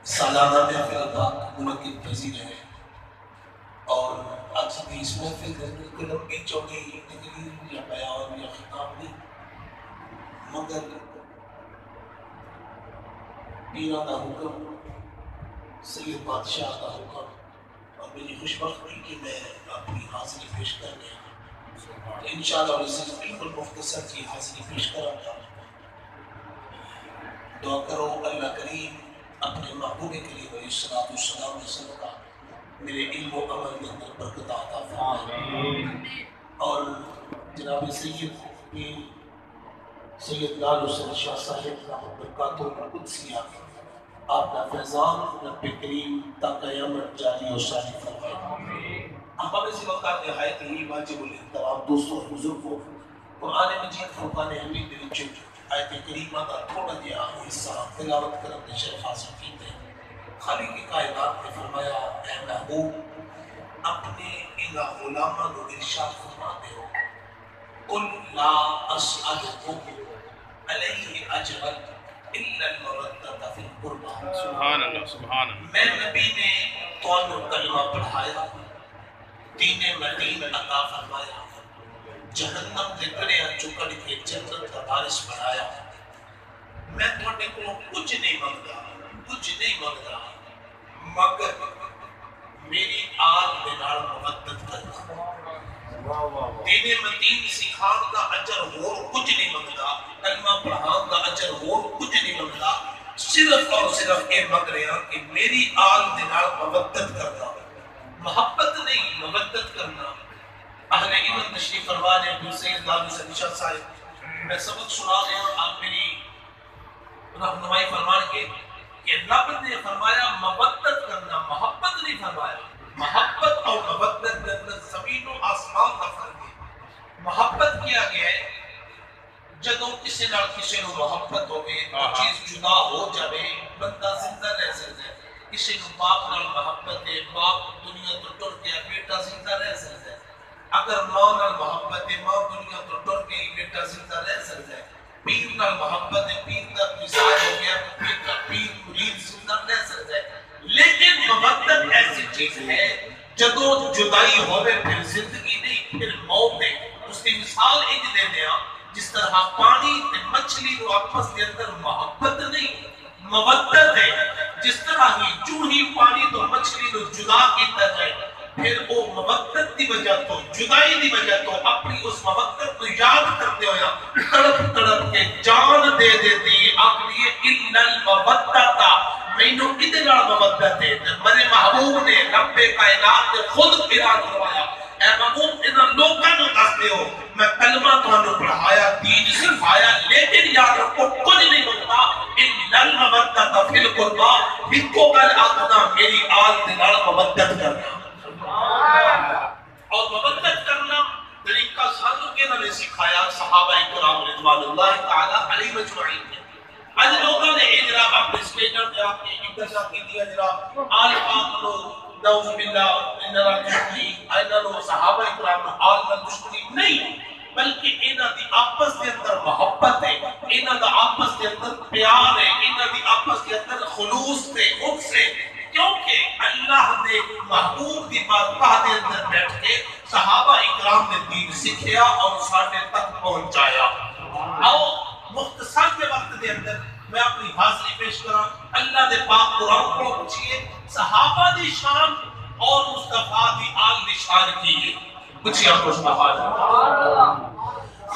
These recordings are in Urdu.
سالانہ محفل پاک منعقد پذیر ہے اور آج بھی اس محفل کے لمبی چوڑی تقریر یا بیان یا خطاب نہیں، مگر پیران کا حکم، سید بادشاہ کا حکم اور میری خوشبختی کہ میں اپنی حاضری پیش کرنے انشاءاللہ عزیز بالکل مختصر کی حاضری پیش کروں گا۔ دعا کرو اللہ کریم اپنے محبوب کریم علیہ السلام کے صدقہ میرے علم و عمل کے اندر برکت عطا فرمائے، اور جناب سید لال حسین شاہ صاحب رحمۃ برکاتہ قدسیہ آپ کا فیضان رب کریم تا قیامت جاری و ساری فرمائے۔ ہم اسی وقت نہایت ہی واجب الاحترام دوستوں بزرگوں قرآن مجید فرقان حمید کے وچ آیت کریمہ کا تھوڑا جہا حصہ تلاوت کرنے شرف حاصل کیتے ہیں۔ خالق کائنات نے فرمایا اے محبوب اپنے ان غلاموں کو ارشاد فرماتے ہو قل لا اسألکم علیہ اجرا الا المودۃ فی القربى۔ سبحان اللہ سبحان اللہ۔ میں نبی نے تانوں کلمہ پڑھایا، دین مدین عطا فرمایا، جہنم دے گڑیاں چکڑ کے جنت کا وارث بنایا۔ میں تھوڑے کو کچھ نہیں منگتا مگر میری آل دے نال مودت کرنا۔ دین مدین سکھان کا اجر اور کچھ نہیں منگتا، کلمہ پڑھان کا اجر اور کچھ نہیں منگتا، صرف اور صرف یہ منگ رہے ہیں کہ میری آل دے نال مودت کرنا، محبت نہیں مودت کرنا۔ اہل علم تشریف فرما نے عبد السید لال حسین شاہ صاحب میں سبق سنا رہا ہوں، آپ میری رہنمائی فرمان کے کہ رب نے فرمایا مودت کرنا، محبت نہیں فرمایا۔ محبت اور مودت کے اندر زمین و آسمان کا فرق ہے۔ محبت کیا گیا ہے جدوں کسی نال کسی نو محبت ہوگی وہ چیز جدا ہو جائے بندہ زندہ رہ سکتا ہے۔ کسی نو باپ نال محبت ہے، باپ دنیا تو ٹر گیا بیٹا زندہ رہ سکتا ہے۔ اگر ماں نال محبت ہے، ماں دنیا تو ٹر گئی بیٹا زندہ رہ سکتا ہے۔ پیر نال محبت ہے، پیر کا مثال ہو گیا پیر مرید زندہ رہ سکتا ہے۔ لیکن محبت ایسی چیز ہے جدوں جدائی ہوئے پھر زندگی نہیں پھر موت ہے۔ اس کی مثال ایک دے دیا جس طرح پانی تے مچھلی کو آپس کے اندر محبت نہیں مودت ہے، جس طرح ہی جو ہی پانی تو مچھلی کو جدا کیتا جائے پھر وہ مودت دی وجہ تو جدائی دی وجہ تو اپنی اس مودت کو یاد کرتے ہویا تڑپ تڑپ کے جان دے دیتی اپنی اِنَّ الْمَوَدَّةَ مینوں کدے نال مودت ہے۔ میرے محبوب نے رب کائنات نے خود اعلان کروایا اے محبوب انہاں لوگاں نوں دس دیو میں کلمہ تانوں پڑھایا دین سکھایا لیکن یاد رکھو کچھ نہیں منگتا اِنَّ الْمَوَدَّةَ فِی الْقُرْبَى ہکو گل آخنا میری آل دے نال مودت کرنا اور مودت کرنا طریقہ سانوں کے نے سکھایا صحابہ کرام رضوان اللہ تعالی علیہ مجمعین نے۔ آج لوگوں نے یہ جناب اپنے اسٹیجر پہ آپ نے انتظار کی دیا جناب آل پاک لو نعوذ باللہ انہا دشمنی انہا صحابہ کرام آل میں دشمنی نہیں بلکہ انہا دی آپس کے اندر محبت ہے، انہا دا آپس کے اندر پیار ہے، انہا دی آپس کے اندر خلوص ہے خود سے، کیونکہ اللہ نے محبوب کی بارگاہ کے اندر بیٹھ کے صحابہ اکرام نے دین سکھیا اور ساڑھے تک پہنچایا۔ آؤ مختصر کے وقت کے اندر میں اپنی حاضری پیش کرا اللہ دے پاک قرآن کو پوچھئے صحابہ دی شان اور مصطفیٰ دی آل دی شان کیے پوچھئے آپ مصطفیٰ دی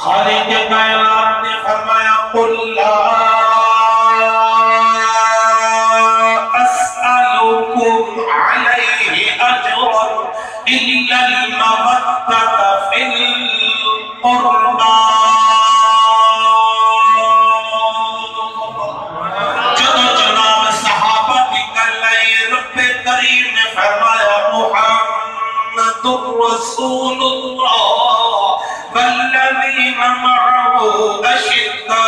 خالق کائنات نے فرمایا قل لا اسألکم علیہ اجرا الا المودۃ فی القربى۔ محمد رسول اللہ والذین معه اشداء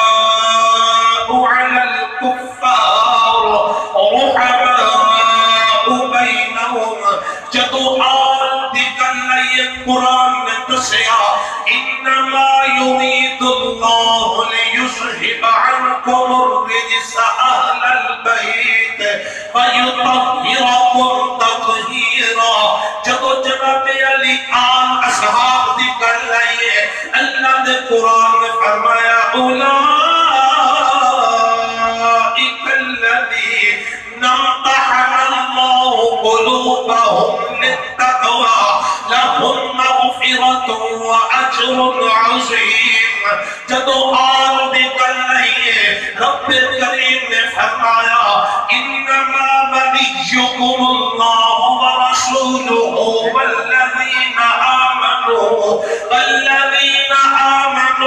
وَيُطَهِّرَكُمْ تَطْهِيرًا. جدو جناب علی آن اصحاب دی کر لائیے اللہ نے قرآن میں فرمایا اولئک الذین امتحن اللہ قلوبهم للتقوی لهم مغفرۃ واجر عظیم. جدو آن دی کر لائیے رب کریم نے فرمایا انما ولیکم اللہ ورسولہ والذین آمنوا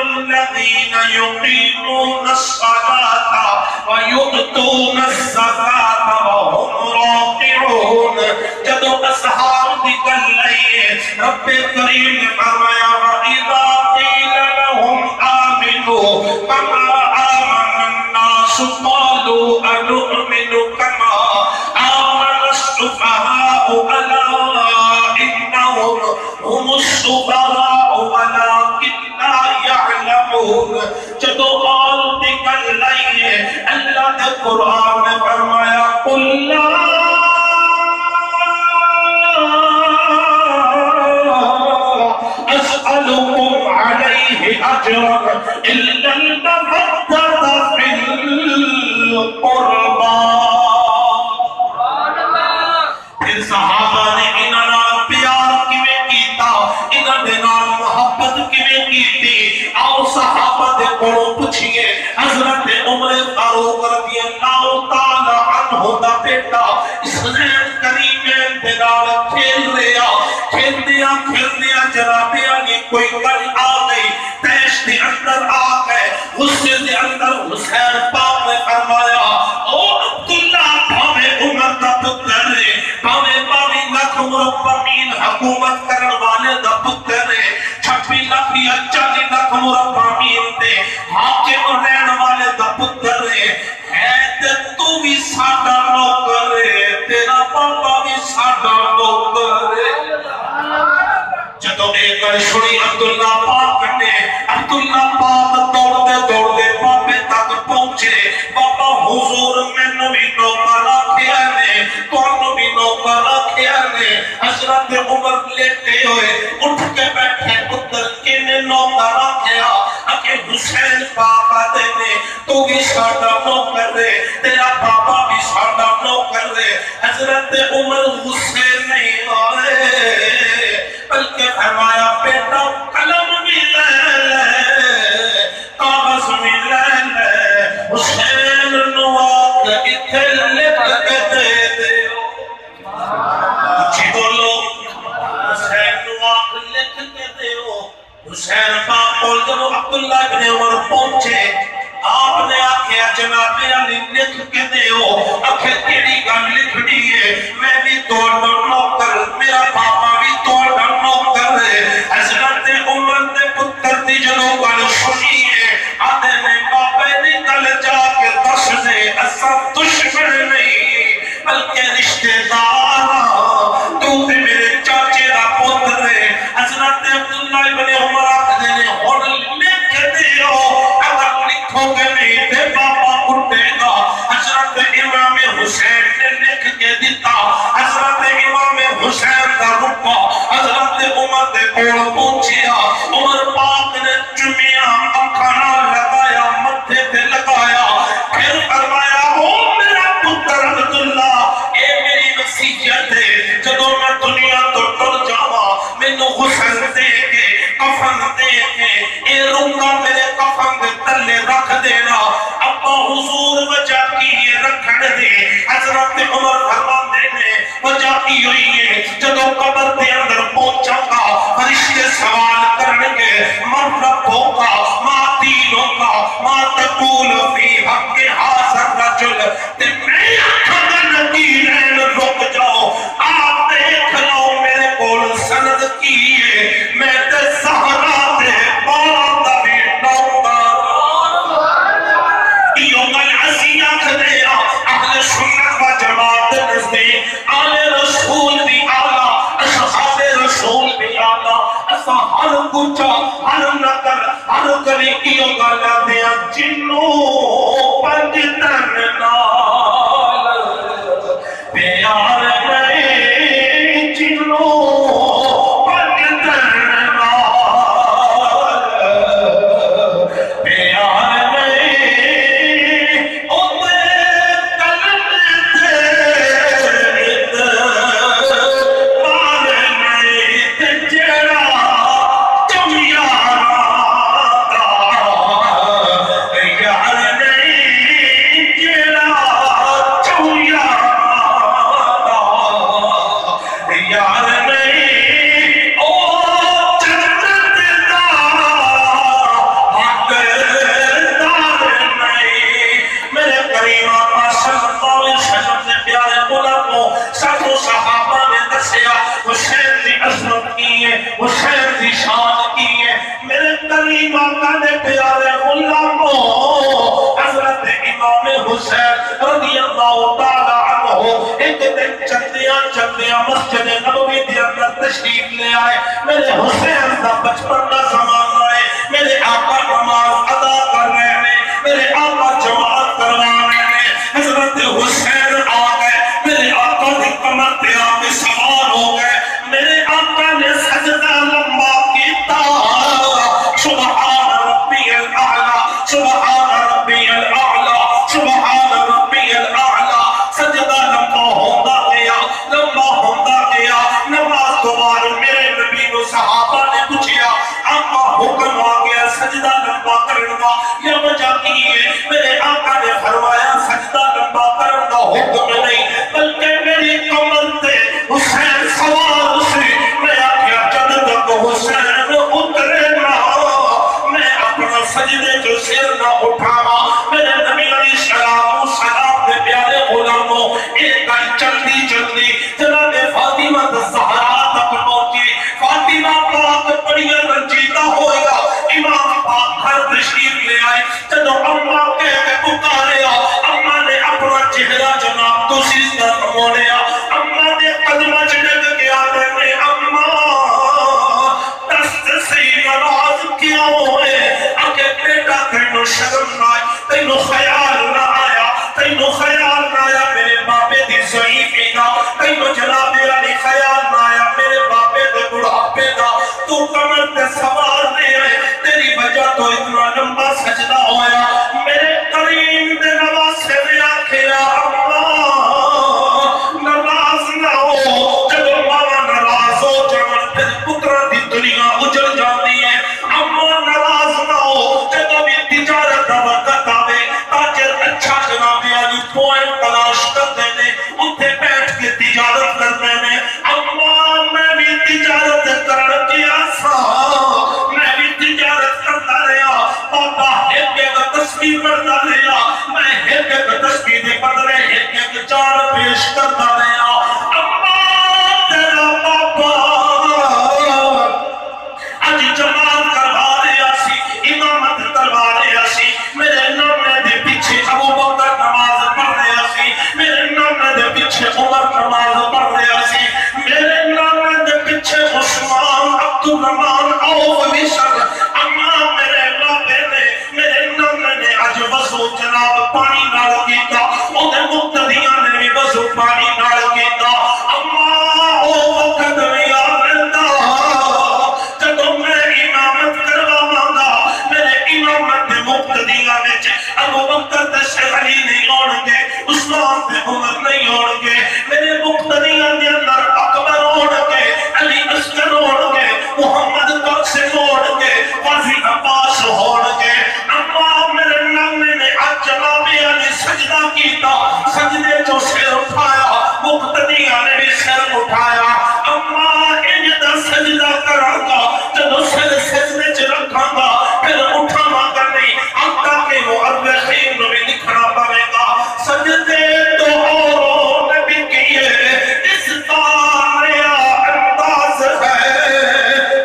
الذین یقیمون الصلاة ویؤتون الزکاة وهم راکعون. جدو اصحاب نکل لئیے رب کریم نے فرمایا وَإِذَا قِيلَ لَهُمْ آمِنُوا كَمَا آمَنَ النَّاسُ قَالُوا أَنُؤْمِنُ كَمَا آمَنَ السُّفَهَاءُ أَلَا إِنَّهُمْ هُمُ السُّفَهَاءُ وَلَكِنْ لَا يَعْلَمُونَ. جدو آل نکل لئیے اللہ نے قرآن میں فرمایا قُلْ لَا أَسْأَلُكُمْ عَلَيْهِ أَجْرًا إِلَّا الْمَوَدَّةَ فِي الْقُرْبَى. پھر صحابہ نے انہاں پیار کیویں کیتا انہاں دے نال محبت کیویں کیتی. آؤ صحابہ دے کولوں پوچھئے حضرت عمر فاروق رضی اللہ تعالی عنہ دا بیٹا حسین کریمین دے نال کھیل رہا کھیلدیا جناب علی کوئی گل آ گئی تیش دے اندر آ گئے غصے دے اندر حسین پاک نے فرمایا او عبداللہ بھاوے عمر دا پتر ہے بھاوے لاکھ مربعین حکومت کرن والے دا پتر ہے 26 لاکھ یا 40 لاکھ مربعین دے حاکم رہن والے دا پتر ہے تے تو بھی ساڈا نوکر ہے تیرا پاپا بھی ساڈا نوکر ہے. جدو ایک گل سنی عبداللہ پاک دوڑتے پاپے تک پہنچے بابا حضور مینوں بھی نوکر رکھیا نے تانوں بھی نوکر رکھیا نے. حضرت عمر لیٹے ہوئے اٹھ کے بیٹھے پتر کنے نوکر رکھیا اکے حسین پاپا دے نے تو بھی ساڈا نوکر ہے تیرا پاپا بھی ساڈا نوکر ہے. حضرت عمر غصے نہیں ہوئے بلکہ فرمایا بیٹا قلم بھی لے لے کاغذ بھی لے لے حسین نو آکھ اتھے لکھ کے دے دیو. اچھی بولو حسین نو آکھ لکھ کے دیو. حسین پاک بول جب عبداللہ ابن عمر پہنچے آپ نے آکھیا جناب علی لکھ کے دیو. آخر کیڑی گل لکھنی ہے میں بھی توڑا نوکر میرا پاپا بھی توڑا نوکر ہے. حضرت عمر نے پتر دی جنو گل سنی ہے آدھے میں پاپے دی گل جا کے دس دے ایسا دشمن نہیں بلکہ رشتہ دار تو بھی میرے چاچے دا پتر ہے. حضرت عبداللہ ابن عمر آخدے نے ہون لکھ دیو اگر لکھو گے نہیں تے پاپا اٹھے گا. حضرت امام حسین نے لکھ کے دیتا. حضرت امام حسین کا رکا حضرت عمر دے کول پہنچیا. عمر پاک نے چمیا اکھانا لگایا متھے تے لگایا پھر فرمایا او میرا پتر عبداللہ اے میری نصیحت ہے جدو میں دنیا تو ٹر جاواں مینوں غسل دے کے کفن دے کے اے رنگا میرے کفن دے تلے رکھ دینا. ابا حضور وجہ کی یہ رکھن دے. حضرت عمر فرماندے نے وجہ کی ہوئی ہے جدو قبر دے اندر پہنچا گا فرشتے سوال کرنگے من ربوں کا ما دینوں کا ما تقول فی حق حاضر رجل تے میں آنکھاں نکیرین رک جاؤ آپ دیکھ لو میرے کول سند کی ہے میں تے سہرا دے بات بھی نوکر. یہ گل عزیزہ کھدیا اہل سنت و جماعت نزدیک آل رسول بھی آلہ اصحاب رسول بھی آلہ اسا ہر کچھا ہر نکر ہر کلی کیوں گالا دیا جنوں پنج تن نال ہے، حسین دی شان کی ہے۔ میرے کریم آقا نے پیارے غلاموں حضرت امام حسین رضی اللہ تعالیٰ عنہ ایک دن چلدیاں مسجد نبوی دے اندر تشریف لے آئے۔ میرے حسین دا بچپن دا زمانہ ہے، میرے آقا نماز ادا کر رہے ہیں، میرے آقا جماعت کروا رہے ہیں۔ حضرت حسین آ گئے، میرے آقا دی کمر پہ آ کے سوار ہو گئے۔ میرے آقا نے سجدہ لمبا کیتا، سبحان ربی الاعلیٰ، سبحان ربی الاعلیٰ، سبحان ربی الاعلیٰ۔ سجدہ لمبا ہوتا گیا، لمبا ہوتا گیا۔ نماز دوبارہ میرے نبی کو صحابہ نے پوچھا، آقا حکم آ گیا سجدہ لمبا کرنے کا، یہ وجہ کی ہے؟ میرے آقا نے فرمایا سجدہ لمبا کرنے کا حکم نہیں، بلکہ میری کمر تے حسین سوار سی۔ میں آخیا جب تک حسین اترے نہ میں اپنا سجدے جو سر نہ اٹھانا۔ میرے نبی علیہ السلام نے پیارے غلاموں ایک گل جلدی جناب فاطمہ الزہرا تک پہنچی۔ فاطمہ پاک بڑی رنجیدہ ہویا، امام پاک گھر تشریف لے آئے۔ جدو اماں کہہ کے پکاریا، اماں نے اپنا چہرہ جناب تو سیدھا موڑیا۔ اماں نے قدمہ چڑک گیا، میں اماں دست سے ناراض کیا ہوئے؟ اگر بیٹا تینو شرم نہ آئی، تینو خیال نہ آیا، تینو خیال نہ آیا میرے باپے دی ضعیفی دا، تینو جناب علی خیال نہ آیا میرے باپے دے بڑھاپے دا، تو کمر تے سوار نہیں ہے، تیری وجہ تو اتنا لمبا سجدہ ہویا۔ میرے کریم دے نواسے میں آکھیا اماں ناراض نہ ہو، جب ماما ناراض ہو جان پھر پترہ دی دنیا اجڑ جاتی ہے۔ اماں ناراض نہ ہو، جب بھی تجارت دا وقت آوے، تاجر اچھا جناب علی پوائنٹ تلاش کرتے ہیں، اتھے بیٹھ کے تجارت کرتے ہیں۔ اماں میں بھی تجارت کر کیا سا، میں بھی تجارت کرتا رہا، پاپا ایک ایک تسبیح پڑھتا رہا، میں ایک ایک تسبیح پڑھ رہے ایک ایک چار پیش کرتا رہا۔ اماں تیرا پاپا آج جماعت کروا رہا سی، امامت کروا رہا سی، میرے نانے دے پیچھے ابو بکر نماز پڑھ رہا سی، میرے نانے دے پیچھے عمر نماز پڑھ رہا سی، میرے نانے دے پیچھے عثمان عبدالرحمن عوف بشر۔ اماں میرے بابے نے میرے نانے نے اج وضو جناب پانی نال کیتا، اوہدے مقتدیاں نے بھی وضو پانی نال کیتا۔ اماں او وقت بھی آندا جدوں میں امامت کرواواں گا، میرے امامت دے مقتدیاں وچ ابو بکر تے شیخ علی نہیں ہون گے، عثمان تے عمر نہیں ہون گے، میرے مقتدیاں دے اندر اکبر ہون گے، علی اصغر ہون گے، محمد قاسم ہون گے، قاضی عباس ہون گے۔ اماں میرے نانے نے آج جناب علی سجدہ کیتا، سجدے جو سر اٹھایا، مقتدیاں نے بھی سر اٹھایا۔ اماں انج دا سجدہ کراں گا، جدو سر سجدے چ رکھاں گا، پھر اٹھاواں گا نہیں، حتیٰ کہ مؤرخین نو بھی لکھنا پڑے گا۔ سجدے تو اوروں نے بھی کیے، اس کا نیا انداز ہے،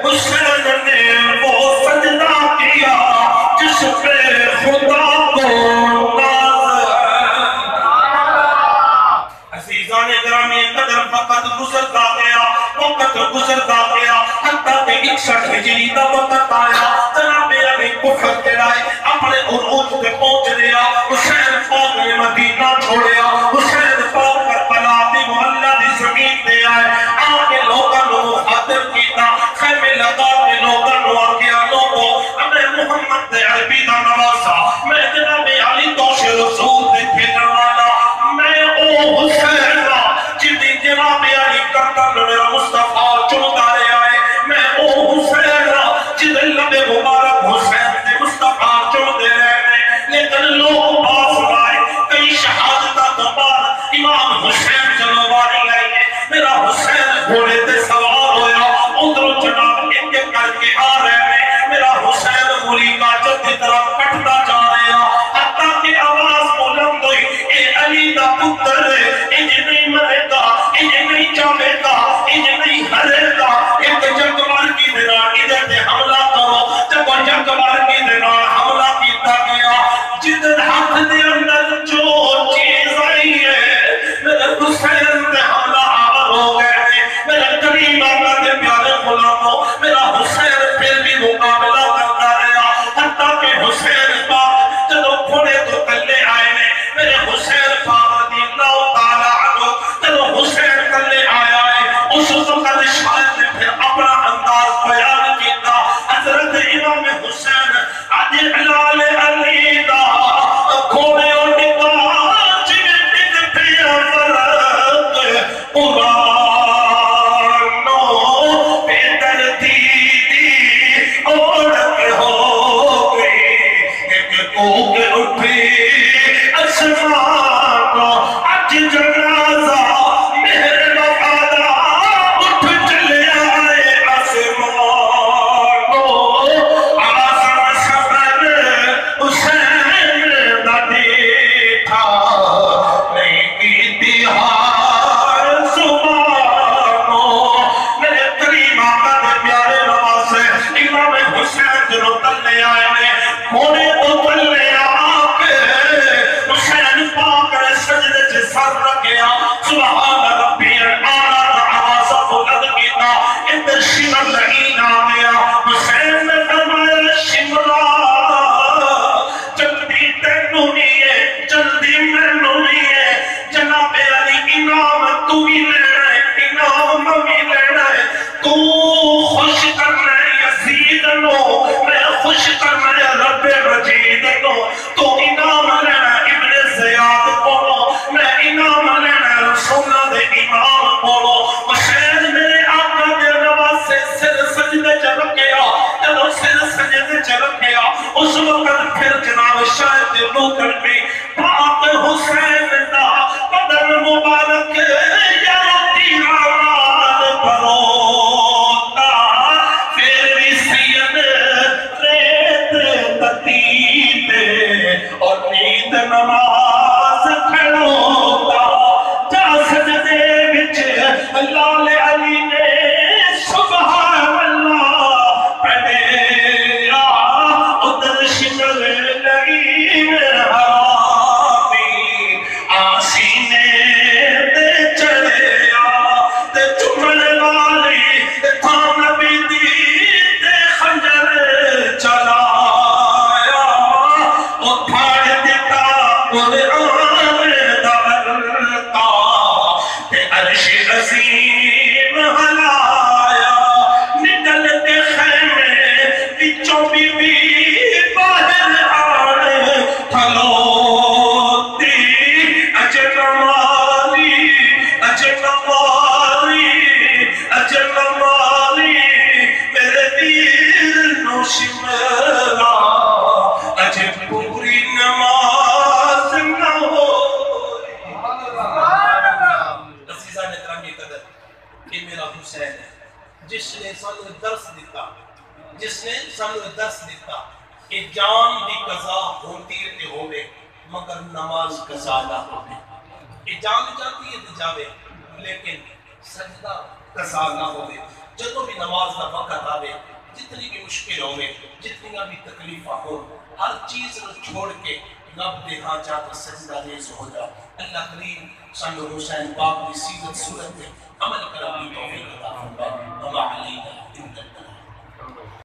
حسین نے وہ سجدہ کیا جس پہ خدا کو ناز ہے۔ عزیزان گرامی قدر وقت گزرتا گیا، وقت گزرتا گیا، حتیٰ کہ 61 ہجری کا وقت آیا، جناب علی کفر کے رائے اپنے عروج پہ پہنچ رہا۔ حسین پاک نے مدینہ چھوڑیا، حسین پاک کربلا دی محلہ دی زمین دے آئے، آگے لوگاں نو مخاطب کیتا، خیمے لگا کے لوگاں نو آگیا لوگو ہمیں محمد دے عربی دا نواسا، میں جناب علی دوش رسول دے کھیلن والا، میں او حسین جنہی جناب علی کرتا میرا مصطفیٰ چوتا رہے آئے، میں او حسین جنہی لبے مبارک حسین دے مصطفیٰ چوتے رہے، لیکن لوگ باز آئے، کئی شہادتہ تو بعد امام حسین جلواری آئے، میرا حسین گھوڑے دے سوار ہویا، ادھر جناب ایک ایک کر کے آ رہے ہیں، میرا حسین مولی کا جب کی طرف کٹتا جا رہے ہیں، حتیٰ کہ آواز بلند ہوئی، اے علی دا پتر انج نہیں مرے گا، انج نہیں جاوے گا، انج نہیں ہرے گا، ایک جنگ عثمان اج جنازہ میرے وفادہ اٹھ چلے آئے عثمان آسان سفر حسین دا دیکھا نہیں کی دیہار زبانو میرے کریم آقا دے پیارے نواسے امام حسین جنہوں تلے آئے نے مونے کو تلے آکے حسین پاک نے سجدے سے سر رکھیا سبحان ربی اعلیٰ آوازہ بلند کیتا اندر شمر لعین آگیا حسین نے فرمایا شمرہ جلدی تینوں نہیں ہے جلدی مینوں نہیں ہے جناب علی انعام تو ہی لینا ہے انعام بھی لینا ہے تو خوش کرنا ہے یزید نو میں خوش کرنا ہے رب مجید نو تو انعام لینا ہے ابن زیاد بولو میں انعام لینا ہے رسولہ دے امام بولو حسین میرے آقا دے نواسے سر سجدے چ رکھیا جب سر سجدے چ رکھیا اس وقت پھر جناب شاید دے نوکر بھی پاک حسین دا بدن مبارک یا تیران پروتا پھر بھی سید ریت تتیتے اور نیند نماز کھڑوتا جا سجدے وچ لال علی نے سبحان اللہ پڑھیا ادھر شمر لعین حرامی آسینے تے چڑھیا تے چمن والی تھا نبی دی تے خنجر چلایا او پھاڑ دیتا قرآن دا ورقہ تے عرش عظیم ہلایا نکل کے خیمے بچوں بی بی باہر آنے کھلوتی اجل مالی میرے دیر نو شمرا اج پوری نماز نہ ہو عزیزان اکرام کی قدر کہ میرا حسین ہے جس نے سانو درس دیتا کہ جان دی قضا ہوتی ہے تے ہوئے مگر نماز قضا نہ ہوئے یہ جان جاتی ہے تے جاوے لیکن سجدہ قضا نہ ہوئے جدوں بھی نماز دا وقت آوے جتنی بھی مشکل ہوئے جتنی بھی تکلیفہ ہو ہر چیز نو چھوڑ کے رب دے ہاں جا کے سجدہ ریز ہو جا اللہ کریم صلی حسین پاک دی سیرت صورت میں عمل کرنے کی توفیق عطا فرمائے وما علینا